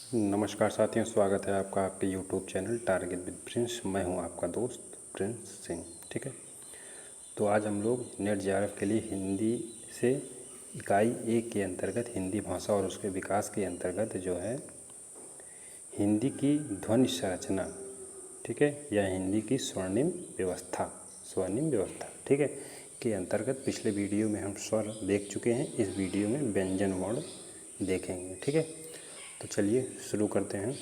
नमस्कार साथियों, स्वागत है आपका आपके YouTube channel target with Prince. मैं हूं आपका दोस्त प्रिंस सिंह। ठीक है, तो आज हम लोग नेट जेआरएफ के लिए हिंदी से इकाई 1 के अंतर्गत हिंदी भाषा और उसके विकास के अंतर्गत जो है हिंदी की ध्वनि संरचना, ठीक है, या हिंदी की स्वर्णिम व्यवस्था ठीक है, के अंतर्गत पिछले वीडियो में हम स्वर देख चुके हैं। इस वीडियो में व्यंजन वर्ण देखेंगे। ठीक है, तो चलिए शुरू करते हैं।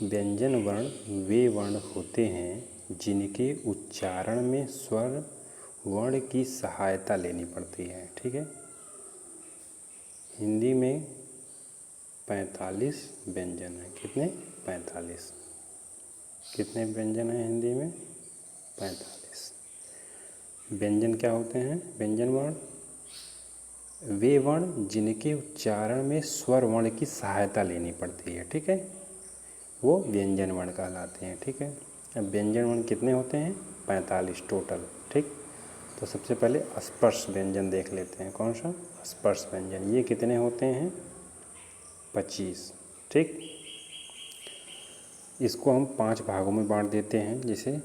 व्यंजन वर्ण वे वर्ण होते हैं जिनके उच्चारण में स्वर वर्ण की सहायता लेनी पड़ती है। ठीक है, हिंदी में 45 व्यंजन हैं। कितने? 45। कितने व्यंजन हैं हिंदी में? 45। व्यंजन क्या होते हैं? व्यंजन वर्ण वे वर्ण जिनके उच्चारण में स्वर वर्ण की सहायता लेनी पड़ती है। ठीक है, वो व्यंजन वर्ण कहलाते हैं। ठीक है, अब व्यंजन वर्ण कितने होते हैं? 45 टोटल। ठीक, तो सबसे पहले स्पर्श व्यंजन देख लेते हैं। कौन सा? स्पर्श व्यंजन। ये कितने होते हैं? 25। ठीक, इसको हम 5 भागों में बांट देते हैं, जैसे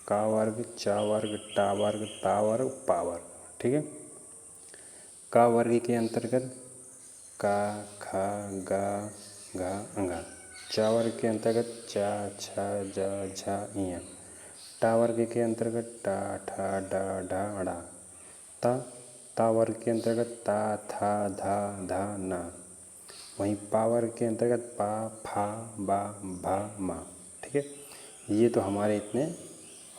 का वर्ग, चा वर्ग, टा वर्ग, ता वर्ग, पा वर्ग। ठीक है, का वर्ग के अंतर्गत का, खा, गा, घा, अंगा। चा वर्ग के अंतर्गत चा, छा, जा, झा, इया। टा वर्ग के अंतर्गत टा, ठा, डा, ढा, अड़ा। ता वर्ग के अंतर्गत ता, था, धा, धा, ना। वहीं पा वर्ग के अंतर्गत पा, फा, बा, भा, मा। ठीक है, ये तो हमारे इतने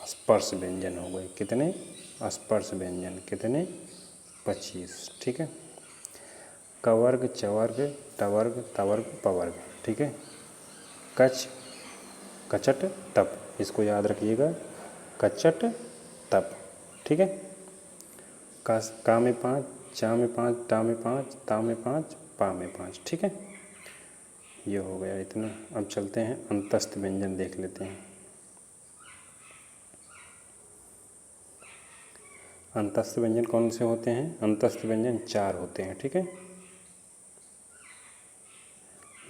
स्पर्श व्यंजन हो गए। कितने स्पर्श व्यंजन? कितने? 25। ठीक है, कवर्ग, चवर्ग, टवर्ग, तवर्ग, पवर्ग। ठीक है, कच, कचट, तप। इसको याद रखिएगा, कचट, तप। ठीक है, का में 5, चा में 5, टा में 5, ता में 5, पा में 5। ठीक है, ये हो गया इतना। अब चलते हैं अंतस्थ व्यंजन देख लेते हैं। अंतस्थ व्यंजन कौन से होते हैं? अंतस्थ व्यंजन 4 होते हैं। ठीक है,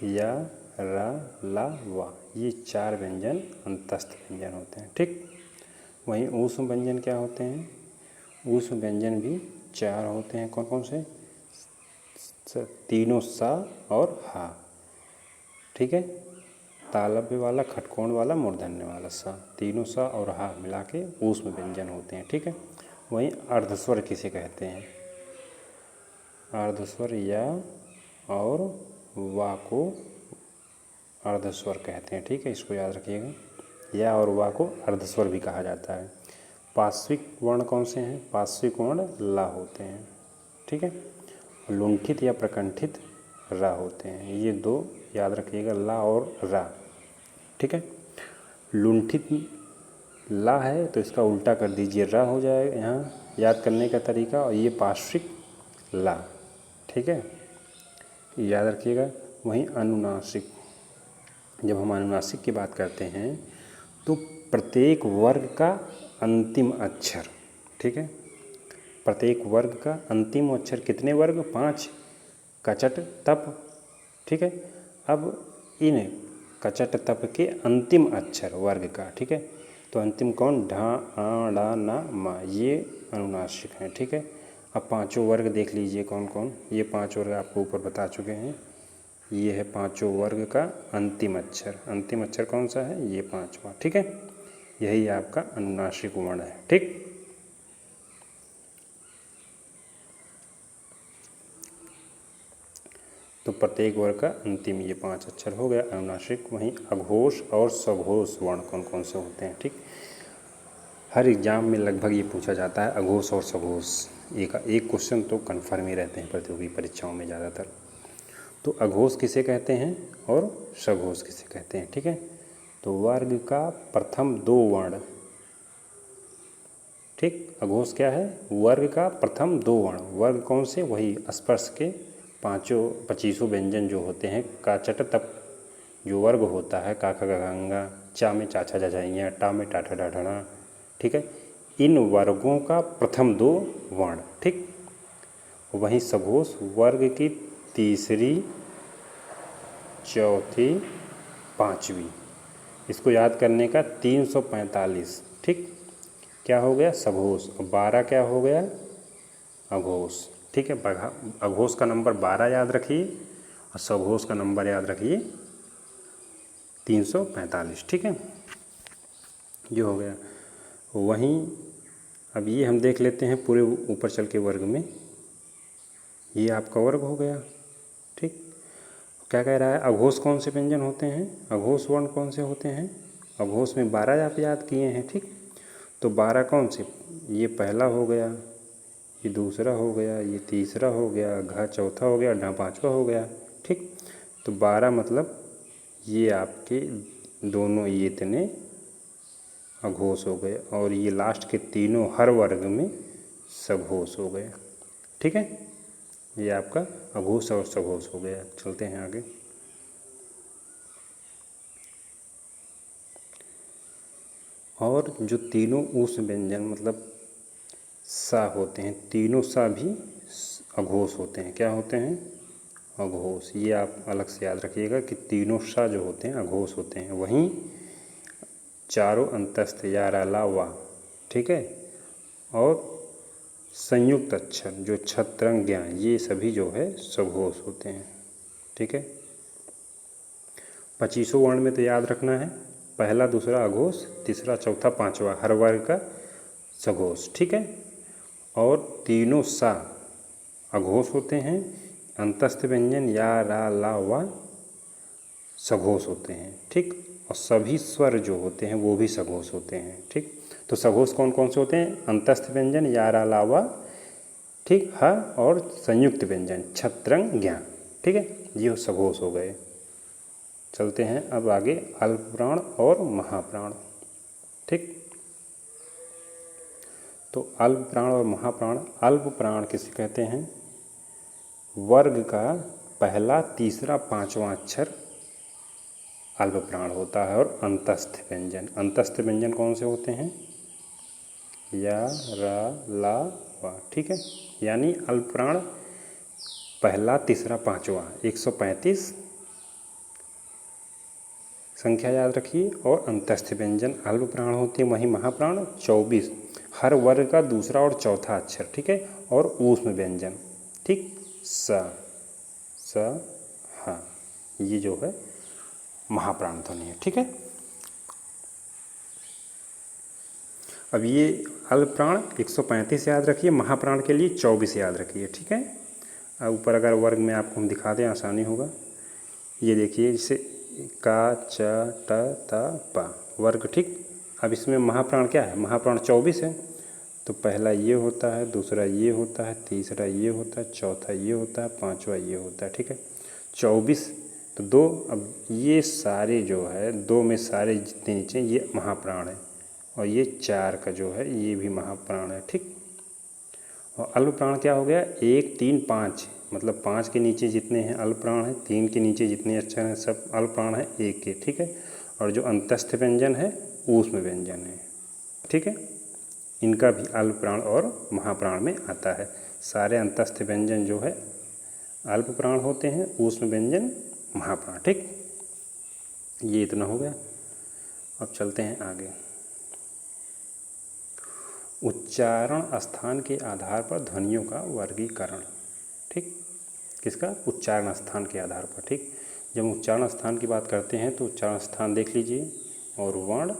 या, रा, ला, वा। ये 4 व्यंजन अंतस्थ व्यंजन होते हैं। ठीक, वहीं ऊष्म व्यंजन क्या होते हैं? ऊष्म व्यंजन भी 4 होते हैं। कौन कौन से? तीनों सा और हा। ठीक है, तालव्य वाला, खटकोण वाला, मूर्धन्य वाला सा, तीनों सा और हा मिला के ऊष्म व्यंजन होते हैं। ठीक है, वहीं अर्धस्वर किसे कहते हैं? अर्धस्वर या और वा को अर्धस्वर कहते हैं। ठीक है, इसको याद रखिएगा, या और वा को अर्धस्वर भी कहा जाता है। पार्श्विक वर्ण कौन से हैं? पार्श्विक वर्ण ला होते हैं। ठीक है, लुंठित या प्रकंठित रा होते हैं। ये 2 याद रखिएगा, ला और रा। ठीक है, लुंठित ला है तो इसका उल्टा कर दीजिए, रा हो जाएगा यहाँ याद करने का तरीका। और ये पार्श्विक ला। ठीक है, याद रखिएगा। वहीं अनुनासिक, जब हम अनुनासिक की बात करते हैं तो प्रत्येक वर्ग का अंतिम अक्षर, ठीक है, प्रत्येक वर्ग का अंतिम अक्षर कितने वर्ग? 5। कचट, तप। ठीक है, अब इन कचट तप के अंतिम अक्षर वर्ग का, ठीक है, तो अंतिम कौन? ढा, आ, डा, ना, मा। ये अनुनासिक हैं। ठीक है, अब 5 वर्ग देख लीजिए कौन कौन। ये 5 वर्ग आपको ऊपर बता चुके हैं। ये है 5 वर्ग का अंतिम अक्षर। अंतिम अक्षर कौन सा है? ये 5वां। ठीक है, यही आपका अनुनासिक वर्ण है। ठीक, तो प्रत्येक वर्ग का अंतिम ये 5 अक्षर हो गया अनुनासिक। वहीं अघोष और सघोष वर्ण कौन कौन से होते हैं? ठीक, हर एग्जाम में लगभग ये पूछा जाता है, अघोष और सघोष। एक क्वेश्चन तो कन्फर्म ही रहते हैं प्रतियोगी परीक्षाओं में ज़्यादातर। तो अघोष किसे कहते हैं और सघोष किसे कहते हैं? ठीक है, तो वर्ग का प्रथम 2 वर्ण। ठीक, अघोष क्या है? वर्ग का प्रथम 2 वर्ण। वर्ग कौन से? वही स्पर्श के 25 व्यंजन जो होते हैं। का, चट, तप जो वर्ग होता है, का, ख, ग, घ, अंगा। चा में चा, छा, जा, झा, इया। टा में टा, ठा, डा, ढा। ठीक है, इन वर्गों का प्रथम 2 वर्ण। ठीक, वहीं सघोष वर्ग की तीसरी चौथी, पाँचवीं। इसको याद करने का 345। ठीक, क्या हो गया? सघोष। और 12 क्या हो गया? अघोष। ठीक है, अघोष का नंबर 12 याद रखिए और सघोष का नंबर याद रखिए 345। ठीक है, ये हो गया। वहीं अब ये हम देख लेते हैं पूरे ऊपर चल के वर्ग में। ये आपका वर्ग हो गया। ठीक, क्या कह रहा है? अघोष कौन से व्यंजन होते हैं? अघोष वर्ण कौन से होते हैं? अघोष में 12 आप याद किए हैं। ठीक, तो 12 कौन से? ये पहला हो गया, ये दूसरा हो गया, ये तीसरा हो गया, घ चौथा हो गया, ढ पाँचवा हो गया। ठीक, तो 12 मतलब ये आपके दोनों ये इतने अघोष हो गए और ये लास्ट के तीनों हर वर्ग में सघोष हो गए। ठीक है, ये आपका अघोष और सघोष हो गया। चलते हैं आगे। और जो तीनों उस व्यंजन मतलब सा होते हैं, तीनों सा भी अघोष होते हैं। क्या होते हैं? अघोष। ये आप अलग से याद रखिएगा कि तीनों सा जो होते हैं अघोष होते हैं। वहीं चारों अंतस्थ या रा ला वा, ठीक है, और संयुक्त अक्षर जो छत्रंग ज्ञ, ये सभी जो है सघोष होते हैं। ठीक है, 25 वर्ण में तो याद रखना है, पहला दूसरा अघोष, तीसरा चौथा पांचवा हर वर्ग का सघोष। ठीक है, और तीनों सा अघोष होते हैं। अंतस्थ व्यंजन या रा ला वा सघोष होते हैं। ठीक, और सभी स्वर जो होते हैं वो भी सघोष होते हैं। ठीक, तो सघोष कौन कौन से होते हैं? अंतस्थ व्यंजन या रा ला वा, ठीक, ह और संयुक्त व्यंजन छत्रंग ज्ञ। ठीक है, ये सघोष हो गए। चलते हैं अब आगे अल्प प्राण और महाप्राण। ठीक, तो अल्प प्राण और महाप्राण। अल्प प्राण किसे कहते हैं? वर्ग का पहला, तीसरा, पांचवा अक्षर अल्प प्राण होता है। और अंतस्थ व्यंजन, अंतस्थ व्यंजन कौन से होते हैं? या रा ला वा। ठीक है, यानी अल्प प्राण पहला, तीसरा, पांचवा 135 संख्या याद रखिए। और अंतस्थ व्यंजन अल्प प्राण होते हैं। वहीं महाप्राण 24 हर वर्ग का दूसरा और चौथा अक्षर। ठीक है, और ऊष्म व्यंजन, ठीक, स स ह, ये जो है महाप्राण ध्वनि है। ठीक है, अब ये अल्प प्राण 135 याद रखिए, महाप्राण के लिए 24 याद रखिए। ठीक है, ऊपर अगर वर्ग में आपको हम दिखा दें आसानी होगा। ये देखिए, जैसे का च ट त प वर्ग। ठीक, अब इसमें महाप्राण क्या है? महाप्राण 24 है। तो पहला ये होता है, दूसरा ये होता है, तीसरा ये होता है, चौथा ये होता है, पांचवा ये होता है। ठीक है, 24 तो दो। अब ये सारे जो है दो में सारे जितने नीचे ये महाप्राण है, और ये 4 का जो है ये भी महाप्राण है। ठीक, और अल्प प्राण क्या हो गया? 1 3 5 मतलब 5 के नीचे जितने हैं अल्प प्राण है, 3 के नीचे जितने अक्षर हैं सब अल्प प्राण है 1 के। ठीक है, और जो अंतस्थ व्यंजन है ऊष्म व्यंजन है। ठीक है, इनका भी अल्प प्राण और महाप्राण में आता है। सारे अंतस्थ व्यंजन जो है अल्प प्राण होते हैं, ऊष्म व्यंजन महाप्राण। ठीक, ये इतना हो गया। अब चलते हैं आगे। उच्चारण स्थान के आधार पर ध्वनियों का वर्गीकरण। ठीक, किसका? उच्चारण स्थान के आधार पर। ठीक, जब उच्चारण स्थान की बात करते हैं तो उच्चारण स्थान देख लीजिए, और वर्ण,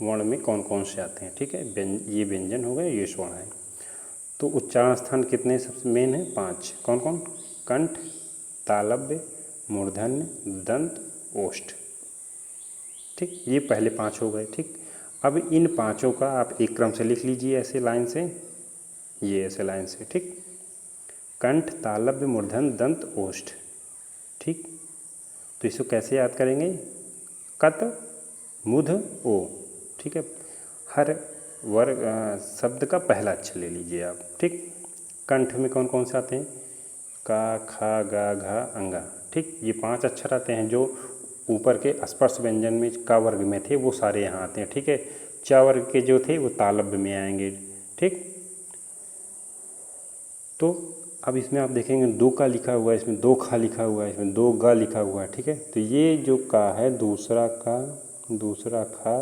वर्ण में कौन कौन से आते हैं। ठीक है, ये व्यंजन हो गए, ये स्वर्ण है। तो उच्चारण स्थान कितने सबसे मेन है? 5। कौन कौन? कंठ, तालव्य, मूर्धन्य, दंत, ओष्ठ। ठीक, ये पहले 5 हो गए। ठीक, अब इन पांचों का आप एक क्रम से लिख लीजिए, ऐसे लाइन से, ये ऐसे लाइन से। ठीक, कंठ, तालव्य, मूर्धन्य, दंत, ओष्ठ। ठीक, तो इसको कैसे याद करेंगे? कत, मुध, ओ। ठीक है, हर वर्ग शब्द का पहला अक्षर ले लीजिए आप। ठीक, कंठ में कौन कौन से आते हैं? का, खा, गा, घा, अंगा। ठीक, ये 5 अक्षर आते हैं जो ऊपर के स्पर्श व्यंजन में का वर्ग में थे, वो सारे यहाँ आते हैं। ठीक है, च वर्ग के जो थे वो तालव्य में आएंगे। ठीक, तो अब इसमें आप देखेंगे 2 का लिखा हुआ है, इसमें 2 खा लिखा हुआ है, इसमें 2 ग लिखा हुआ है, ठीक है। तो ये जो का है दूसरा का, दूसरा खा,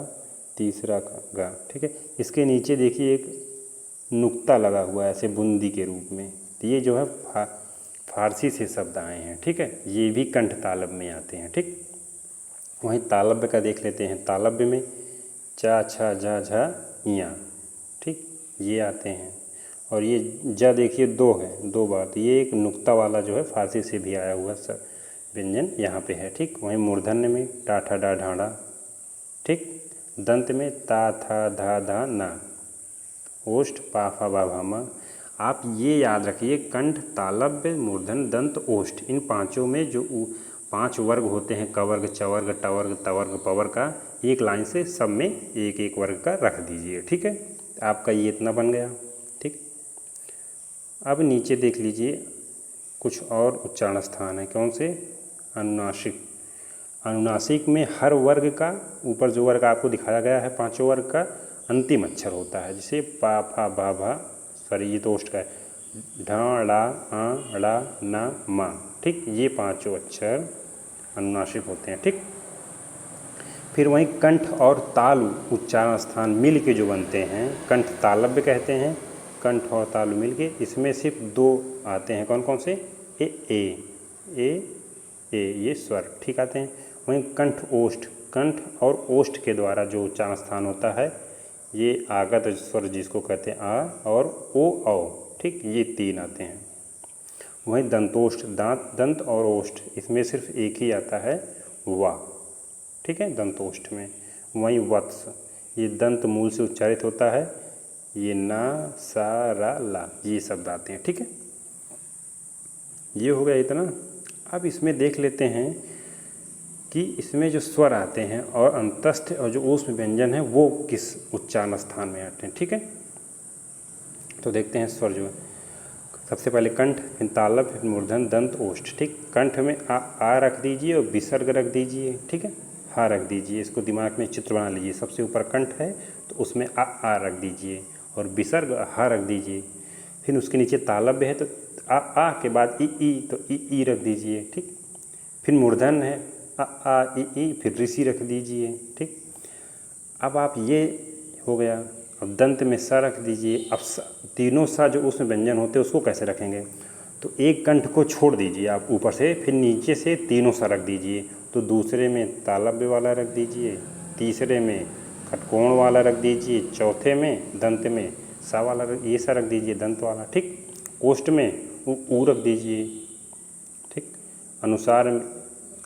तीसरा का गा, ठीक है। इसके नीचे देखिए एक नुक्ता लगा हुआ है ऐसे बूंदी के रूप में। तो ये जो है फारसी से शब्द आए हैं, ठीक है। ये भी कंठ तालव्य में आते हैं, ठीक। वहीं तालव्य का देख लेते हैं। तालव्य में चा छा झा झा इयाँ, ठीक, ये आते हैं। और ये जा देखिए 2 है, 2 बार। तो ये एक नुक्ता वाला जो है फारसी से भी आया हुआ सब व्यंजन यहाँ पे है, ठीक। वहीं मूर्धन्य में टा ठा डा ढाड़ा, ठीक। दंत में ता था धा धा ना, ओष्ठ पा फा बा भा मा। आप ये याद रखिए, कंठ, तालव्य, मूर्धन्य, दंत, ओष्ठ, इन पांचों में जो 5 वर्ग होते हैं, कवर्ग, चवर्ग, टवर्ग, तवर्ग, पवर्ग का, एक लाइन से सब में एक एक वर्ग का रख दीजिए, ठीक है। आपका ये इतना बन गया, ठीक। अब नीचे देख लीजिए कुछ और उच्चारण स्थान है। कौन से? अनुनासिक। अनुनासिक में हर वर्ग का, ऊपर जो वर्ग आपको दिखाया गया है 5 वर्ग का, अंतिम अक्षर होता है। जैसे पा फा बा भा, सॉरी ये तो ओष्ठ का है, ढ ड़ा आ ड़ा ना मा, ठीक। ये 5 अक्षर अनुनासिक होते हैं, ठीक। फिर वहीं कंठ और तालु उच्चारण स्थान मिल के जो बनते हैं, कंठ तालव्य कहते हैं। कंठ और तालु मिल के, इसमें सिर्फ 2 आते हैं। कौन कौन से? ए ये स्वर, ठीक आते हैं। वहीं कंठ ओष्ठ, कंठ और ओष्ठ के द्वारा जो उच्चारण स्थान होता है, ये आगत स्वर जिसको कहते हैं आ और ओ औ, ठीक, ये 3 आते हैं। वहीं दंतोष्ठ, दांत, दंत और ओष्ठ, इसमें सिर्फ एक ही आता है वा, ठीक है, दंतोष्ठ में। वहीं वत्स, ये दंत मूल से उच्चारित होता है, ये ना सा रा ला, ये शब्द आते हैं, ठीक है। ये हो गया इतना। अब इसमें देख लेते हैं कि इसमें जो स्वर आते हैं और अंतस्थ और जो ऊष्म व्यंजन है वो किस उच्चारण स्थान में आते हैं, ठीक है। तो देखते हैं स्वर जो है। सबसे पहले कंठ, फिर तालव्य, फिर मूर्धन्य, दंत, ओष्ठ, ठीक। कंठ में आ रख दीजिए और विसर्ग रख दीजिए, ठीक है। हा रख दीजिए, इसको दिमाग में चित्र बना लीजिए। सबसे ऊपर कंठ है तो उसमें आ रख दीजिए और विसर्ग हा रख दीजिए। फिर उसके नीचे तालव्य है तो आ के बाद ई तो ई रख दीजिए, ठीक। फिर मूर्धन्य है आ ई, फिर ऋषि रख दीजिए, ठीक। अब आप ये हो गया। अब दंत में सा रख दीजिए। अब तीनों सा जो उसमें व्यंजन होते हैं उसको कैसे रखेंगे? तो एक कंठ को छोड़ दीजिए आप ऊपर से, फिर नीचे से तीनों सा रख दीजिए। तो दूसरे में तालव्य वाला रख दीजिए, तीसरे में खटकोण वाला रख दीजिए, चौथे में दंत में सा वाला ये सा रख दीजिए, दंत वाला, ठीक। ओष्ठ में ऊ रख दीजिए, ठीक। अनुसार,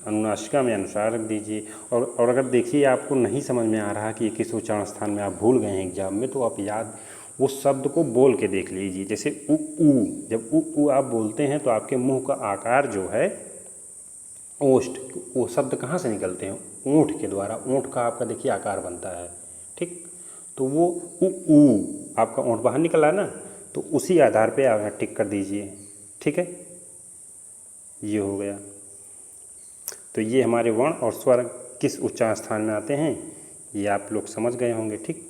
अनुनासिका में अनुसार रख दीजिए। और अगर देखिए आपको नहीं समझ में आ रहा कि ये किस उच्चारण स्थान में आप भूल गए हैं एग्जाम में, तो आप याद वो शब्द को बोल के देख लीजिए। जैसे उ ऊ, जब ऊ आप बोलते हैं तो आपके मुंह का आकार जो है ओष्ठ, वो शब्द कहाँ से निकलते हैं? ऊँट के द्वारा। ऊँट का आपका देखिए आकार बनता है, ठीक। तो वो ऊ आपका ऊँट बाहर निकला ना, तो उसी आधार पे आप टिक कर दीजिए, ठीक है। ये हो गया। तो ये हमारे वर्ण और स्वर किस उच्चारण स्थान में आते हैं ये आप लोग समझ गए होंगे, ठीक।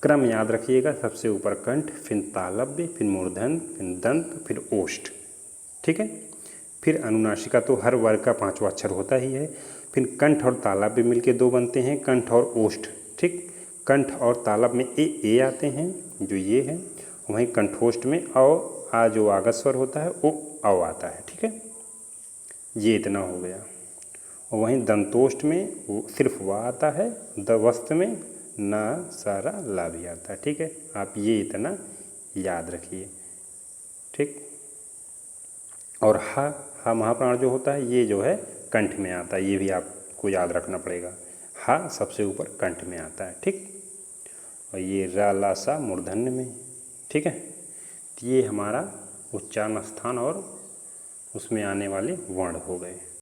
क्रम याद रखिएगा। सबसे ऊपर कंठ, फिर तालव्य, फिर मूर्धन्य, फिर दंत, फिर ओष्ठ, ठीक है। फिर अनुनासिका तो हर वर्ग का 5वां अक्षर होता ही है। फिर कंठ और तालव्य मिलके 2 बनते हैं, कंठ और ओष्ठ, ठीक। कंठ और तालव्य में ए आते हैं जो ये है। वहीं कंठोष्ठ में आ जो आगत स्वर होता है वो औ आता है, ठीक है। ये इतना हो गया। और वहीं दंतोष्ठ में सिर्फ वा आता है, दवस्त में ना सारा ला भी आता है, ठीक है। आप ये इतना याद रखिए, ठीक। और हा महाप्राण जो होता है ये जो है कंठ में आता है, ये भी आपको याद रखना पड़ेगा। हा सबसे ऊपर कंठ में आता है, ठीक। और ये रा ला सा मूर्धन्य में, ठीक है। तो ये हमारा उच्चारण स्थान और उसमें आने वाले वर्ण हो गए।